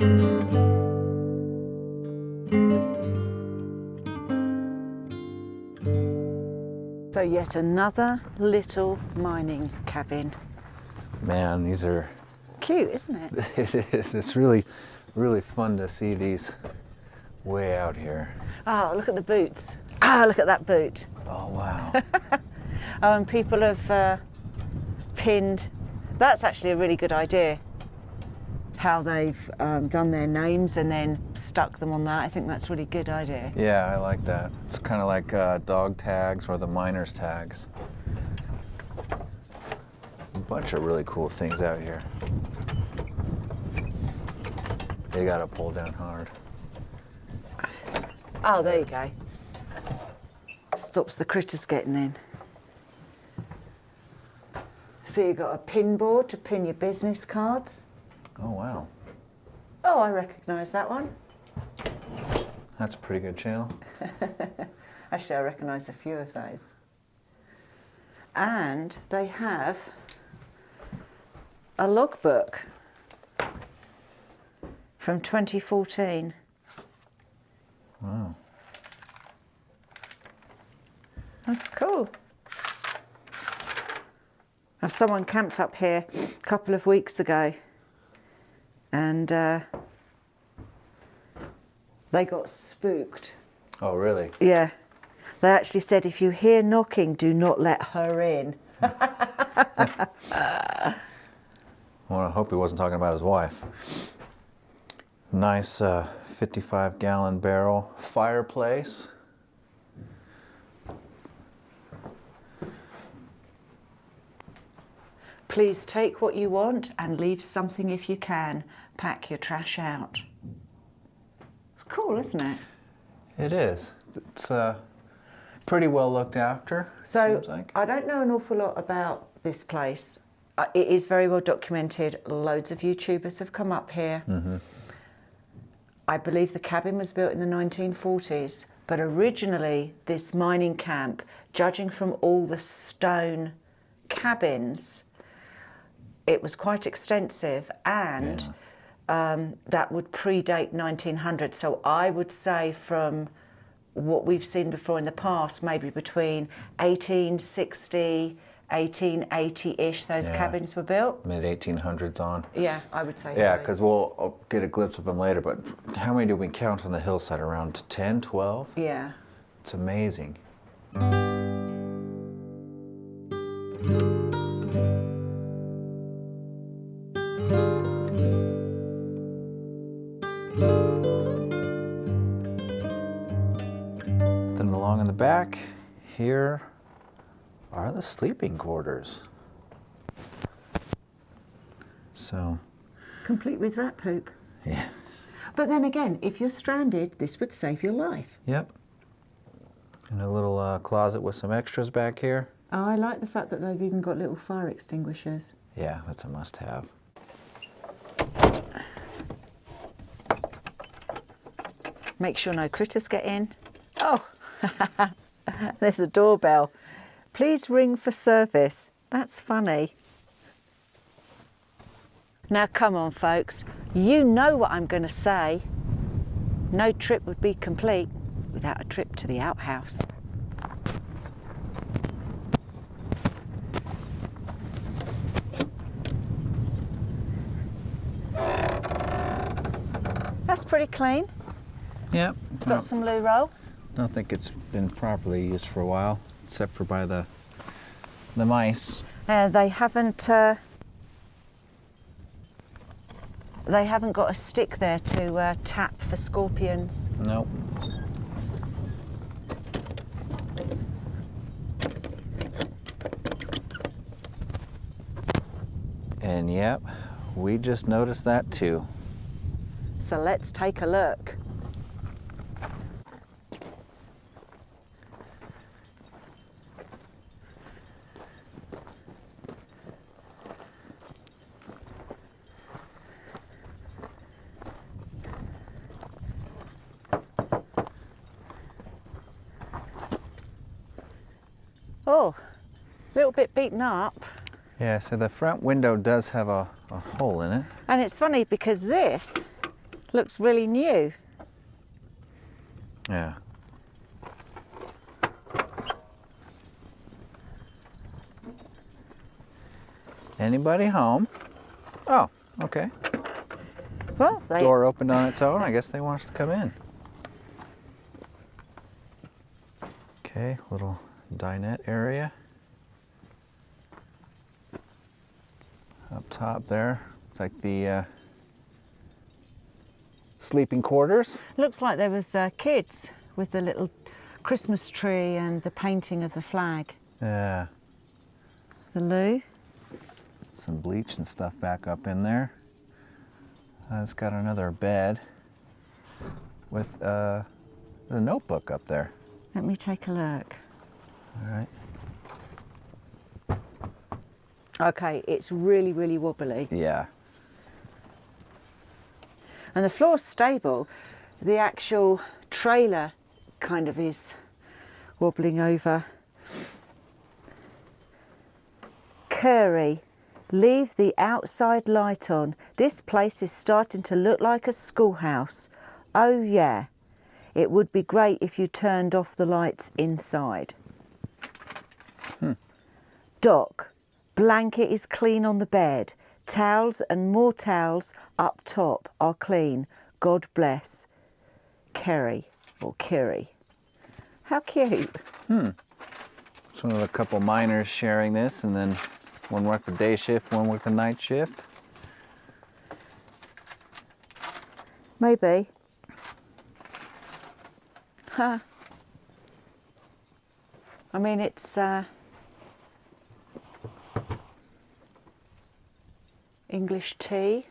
So yet another little mining cabin. Man, these are Cute, isn't it? it is. It's really, really fun to see these way out here. Oh, look at the boots. Ah, look at that boot. Oh, wow. Oh, and people have pinned. That's actually a really good idea. How they've done their names and then stuck them on that. I think that's a really good idea. Yeah, I like that. It's kind of like dog tags or the miners tags. A bunch of really cool things out here. They gotta pull down hard. Oh, there you go. Stops the critters getting in. So you've got a pin board to pin your business cards. Oh, wow. Oh, I recognise that one. That's a pretty good channel. Actually, I recognise a few of those. And they have a logbook from 2014. Wow. That's cool. Now, someone camped up here a couple of weeks ago and they got spooked. Oh, really? Yeah. They actually said, if you hear knocking, do not let her in. Well, I hope he wasn't talking about his wife. Nice 55-gallon barrel fireplace. Please take what you want and leave something if you can. Pack your trash out. It's cool, isn't it? It is. It's pretty well looked after, So, seems like. I don't know an awful lot about this place. It is very well documented. Loads of YouTubers have come up here. Mm-hmm. I believe the cabin was built in the 1940s, but originally this mining camp, judging from all the stone cabins, it was quite extensive, and that would predate 1900. So I would say from what we've seen before in the past, maybe between 1860, 1880-ish, those cabins were built. Mid-1800s on. Yeah, I would say so. Yeah, because I'll get a glimpse of them later, but how many do we count on the hillside? Around 10, 12? Yeah. It's amazing. Then along in the back, here are the sleeping quarters. So, Complete with rat poop. yeah. But then again, if you're stranded, this would save your life. Yep. And a little closet with some extras back here. Oh, I like the fact that they've even got little fire extinguishers. Yeah, that's a must-have. Make sure no critters get in. Oh, there's a doorbell. Please ring for service. That's funny. Now come on, folks. You know what I'm going to say. No trip would be complete without a trip to the outhouse. That's pretty clean. Yep. Got some loo roll. Don't think it's been properly used for a while, except for by the mice. They haven't got a stick there to tap for scorpions. Nope. And yep, we just noticed that too. So let's take a look. Oh, a little bit beaten up. Yeah, so the front window does have a hole in it. And it's funny because this Looks really new. Yeah. Anybody home? Oh, okay. Well, they... Door opened on its own. I guess they want us to come in. Okay, little dinette area. Up top there, it's like the sleeping quarters. Looks like there was kids with the little Christmas tree and the painting of the flag. Yeah. The loo. Some bleach and stuff back up in there. It's got another bed with a notebook up there. Let me take a look. All right. Okay, it's really, really wobbly. Yeah. And the floor's stable. The actual trailer kind of is wobbling over. Curry, leave the outside light on. This place is starting to look like a schoolhouse. Oh yeah, it would be great if you turned off the lights inside. Doc, blanket is clean on the bed. Towels and more towels up top are clean. God bless. Kerry or Kiri. How cute. It's one of a couple miners sharing this, and then one worked the day shift, one worked the night shift. Maybe. Huh. I mean, it's English tea.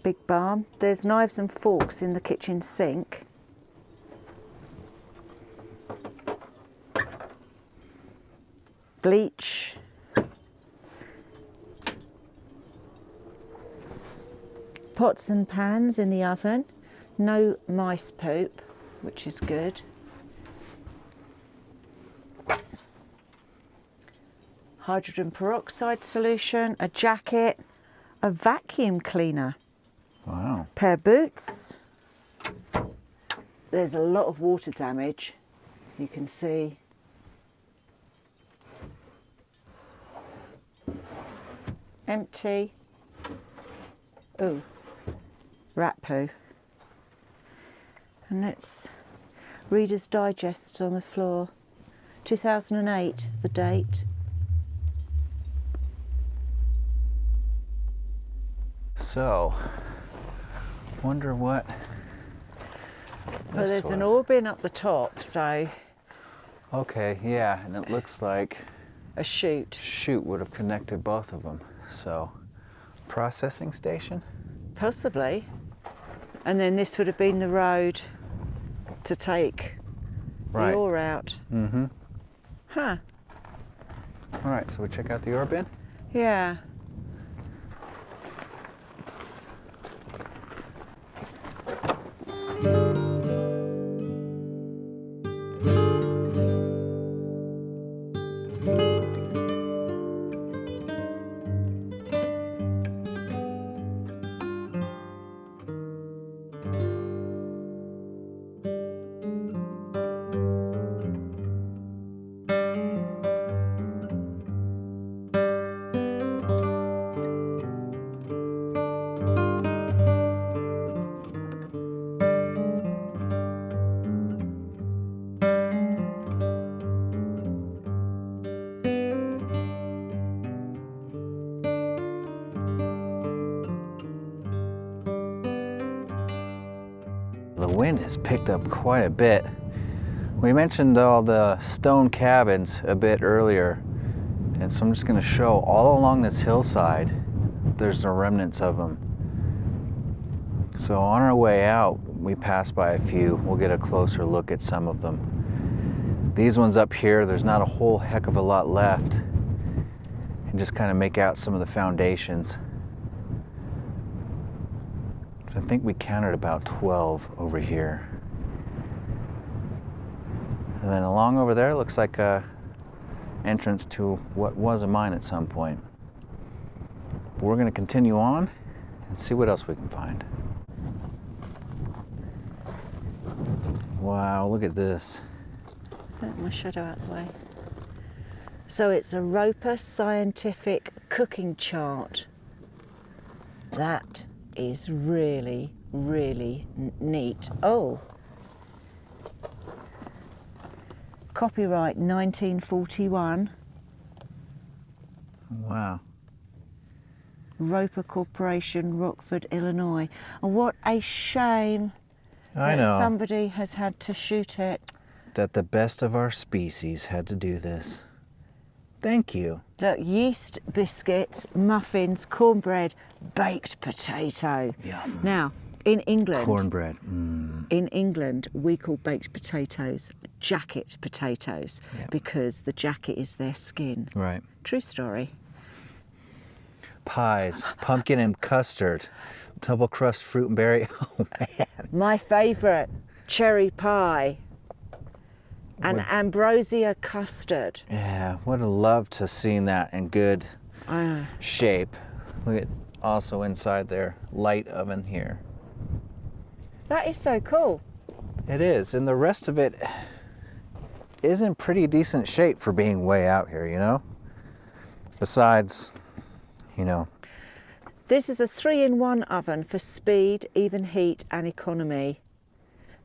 Big balm. There's knives and forks in the kitchen sink. Bleach. Pots and pans in the oven. No mice poop, which is good. Hydrogen peroxide solution, a jacket, a vacuum cleaner. Wow. Pair of boots. There's a lot of water damage, you can see. Empty. Oh, rat poo. And it's Reader's Digest on the floor. 2008, the date. So, wonder what. Well, there's one. an ore bin up the top, so Okay, yeah, and it looks like a chute. chute would have connected both of them. So, processing station? Possibly. And then this would have been the road to take Right. the ore out. Mm-hmm. Huh. All right, so we check out the ore bin. Yeah. The wind has picked up quite a bit. We mentioned all the stone cabins a bit earlier, and so I'm just going to show all along this hillside, there's the remnants of them. So on our way out, we pass by a few. We'll get a closer look at some of them. These ones up here, there's not a whole heck of a lot left, and just kind of make out some of the foundations. I think we counted about 12 over here. And then along over there looks like a entrance to what was a mine at some point. But we're going to continue on and see what else we can find. Wow, look at this. Get my shadow out of the way. So it's a Roper scientific cooking chart. That is really, really neat. Oh, copyright 1941. Wow. Roper Corporation, Rockford, Illinois. And what a shame I that know somebody has had to shoot it. that the best of our species had to do this. Thank you. Look, yeast biscuits, muffins, cornbread, baked potato. Yum. Now, in England, Cornbread. in England, we call baked potatoes jacket potatoes Yep. because the jacket is their skin. Right. True story. Pies, pumpkin and custard, double crust fruit and berry. Oh man. My favourite, cherry pie and What- ambrosia custard. Yeah, would have loved to seen that in good shape. Look at also inside there, light oven here. That is so cool. It is, and the rest of it is in pretty decent shape for being way out here, you know? Besides, you know, This is a 3-in-1 oven for speed, even heat and economy.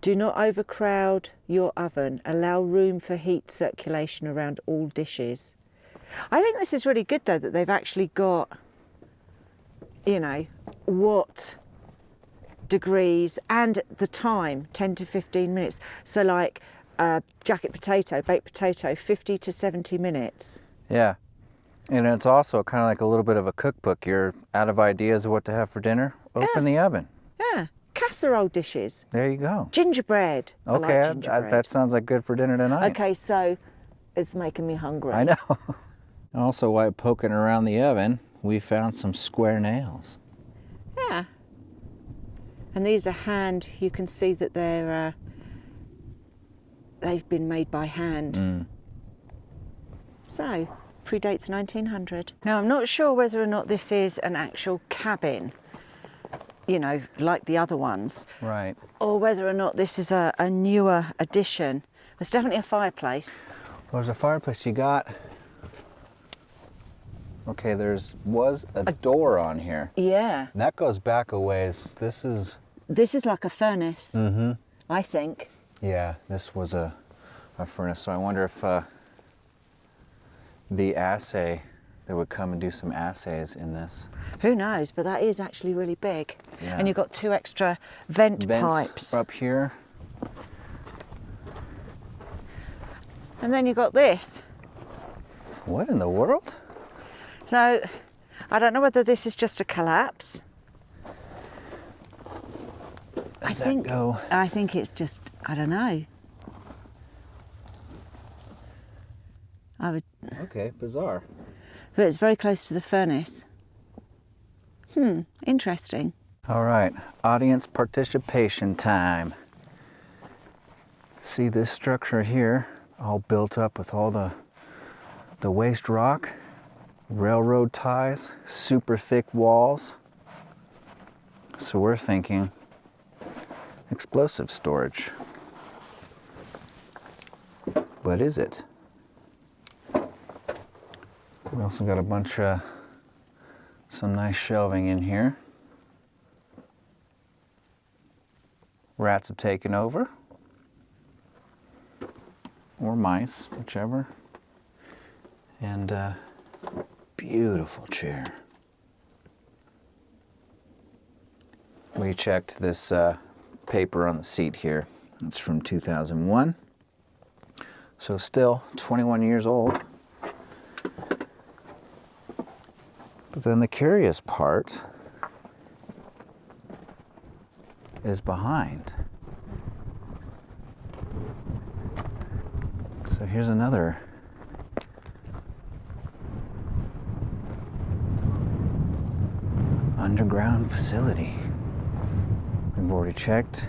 Do not overcrowd your oven. Allow room for heat circulation around all dishes. I think this is really good though that they've actually got, you know, what degrees and the time, 10 to 15 minutes. So like jacket potato, baked potato, 50 to 70 minutes. yeah. And it's also kind of like a little bit of a cookbook. You're out of ideas of what to have for dinner, open the oven. Yeah, casserole dishes, There you go. gingerbread. I like Okay, gingerbread. that sounds like good for dinner tonight. Okay, so it's making me hungry. I know. Also, while poking around the oven, we found some square nails. Yeah. And these are hand, you can see that they've been made by hand. So, predates 1900. Now, I'm not sure whether or not this is an actual cabin, you know, like the other ones, Right. or whether or not this is a newer addition. It's definitely a fireplace. There's a fireplace you got. Okay, was a door on here. Yeah. That goes back a ways. This is, This is like a furnace, I think. yeah, this was a furnace. So I wonder if the assay, they would come and do some assays in this. Who knows, but that is actually really big. Yeah. And you've got 2 extra vents pipes. up here. And then you've got this. What in the world? So, I don't know whether this is just a collapse. Does that go? I think it's just, I don't know. Okay, bizarre. But it's very close to the furnace. Interesting. All right, audience participation time. See this structure here, all built up with all the waste rock, railroad ties, super thick walls. So we're thinking explosive storage. But is it? We also got a bunch of some nice shelving in here. Rats have taken over, or mice, whichever. And beautiful chair. We checked this paper on the seat here. It's from 2001. So still 21 years old. But then the curious part is behind. So here's another underground facility. We've already checked.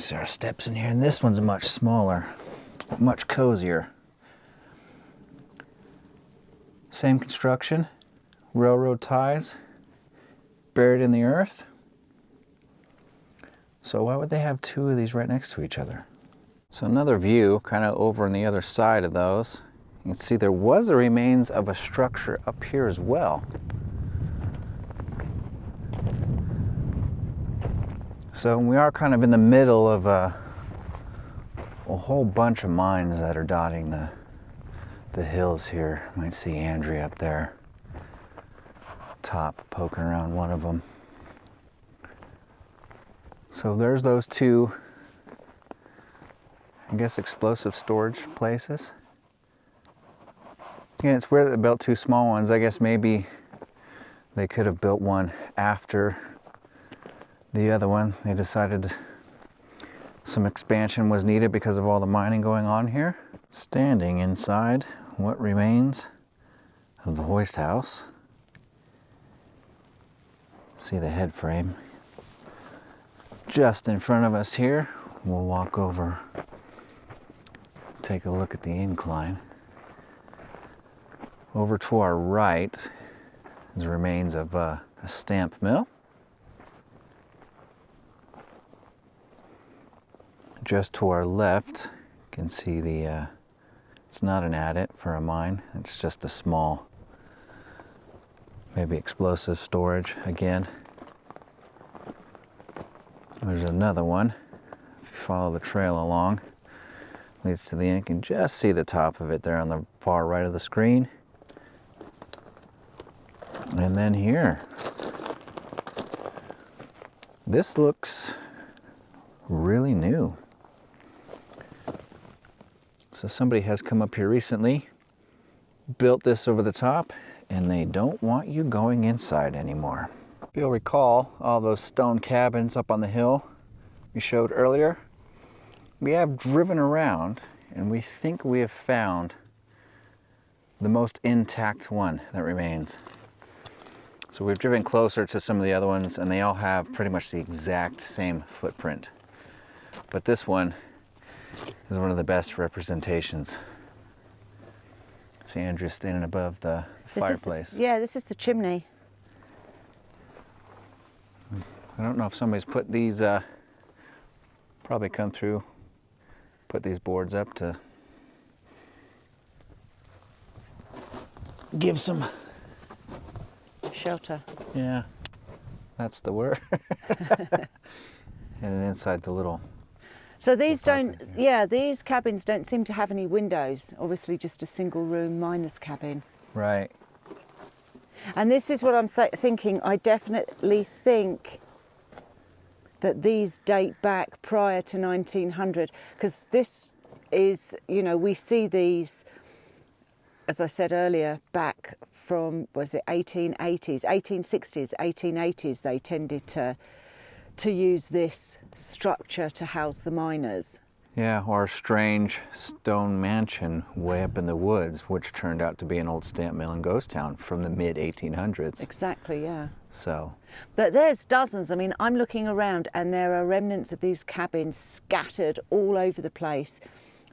There are steps in here, and this one's much smaller, much cozier. Same construction, railroad ties buried in the earth. So why would they have two of these right next to each other? So another view, kind of over on the other side of those. You can see there was the remains of a structure up here as well. So we are kind of in the middle of a whole bunch of mines that are dotting the hills here. You might see Andrea up there, top, poking around one of them. So there's those two, I guess, explosive storage places. Yeah, it's weird that they built two small ones. I guess maybe they could have built one after the other one. They decided some expansion was needed because of all the mining going on here. Standing inside what remains of the hoist house. See the head frame. Just in front of us here, we'll walk over, take a look at the incline. Over to our right is the remains of a stamp mill. Just to our left, you can see it's not an adit for a mine, it's just a small, maybe explosive storage again. There's another one. If you follow the trail along, leads to the end. You can just see the top of it there on the far right of the screen. And then here, this looks really new. So somebody has come up here recently, built this over the top, and they don't want you going inside anymore. If you'll recall all those stone cabins up on the hill we showed earlier, we have driven around and we think we have found the most intact one that remains. So we've driven closer to some of the other ones and they all have pretty much the exact same footprint. But this one is one of the best representations. See Andrea standing above the fireplace. This is the chimney. I don't know if somebody's put these, probably come through, put these boards up to give some shelter. Yeah, that's the word. And then inside the little. So these these cabins don't seem to have any windows. Obviously just a single room miner's cabin. Right. And this is what I'm thinking. I definitely think that these date back prior to 1900, because this is, you know, we see these, as I said earlier, back from, was it 1880s, 1860s, 1880s, they tended to use this structure to house the miners. Yeah, or a strange stone mansion way up in the woods, which turned out to be an old stamp mill in Ghost Town from the mid-1800s. Exactly, yeah. So. But there's dozens. I mean, I'm looking around and there are remnants of these cabins scattered all over the place.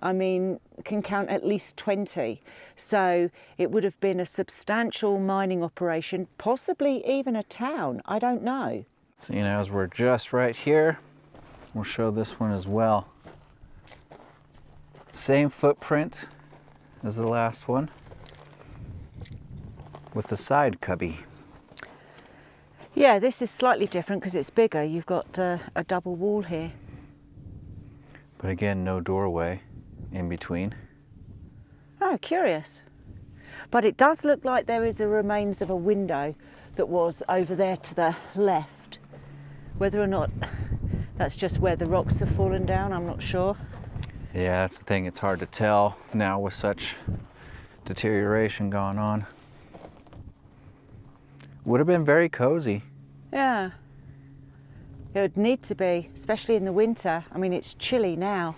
I mean, can count at least 20. So it would have been a substantial mining operation, possibly even a town. I don't know. Seeing as we're just right here, we'll show this one as well. Same footprint as the last one, with the side cubby. Yeah, this is slightly different because it's bigger. You've got a double wall here. But again, no doorway in between. Oh, curious. But it does look like there is a remains of a window that was over there to the left. Whether or not that's just where the rocks have fallen down, I'm not sure. Yeah, that's the thing. It's hard to tell now with such deterioration going on. Would have been very cozy. Yeah. It would need to be, especially in the winter. I mean, it's chilly now.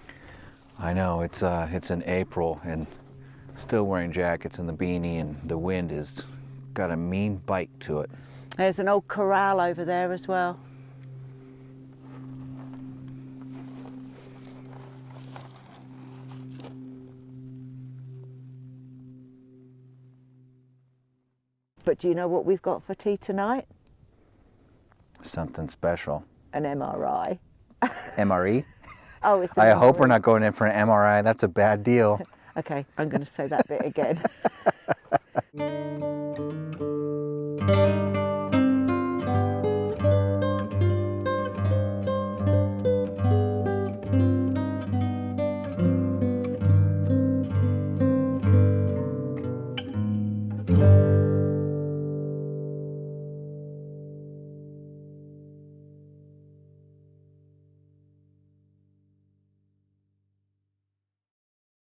I know, it's in April and still wearing jackets and the beanie, and the wind has got a mean bite to it. There's an old corral over there as well. But do you know what we've got for tea tonight? Something special. An MRI. MRE? Oh, it's an I hope MRE. we're not going in for an MRI. That's a bad deal. Okay, I'm going to say that bit again.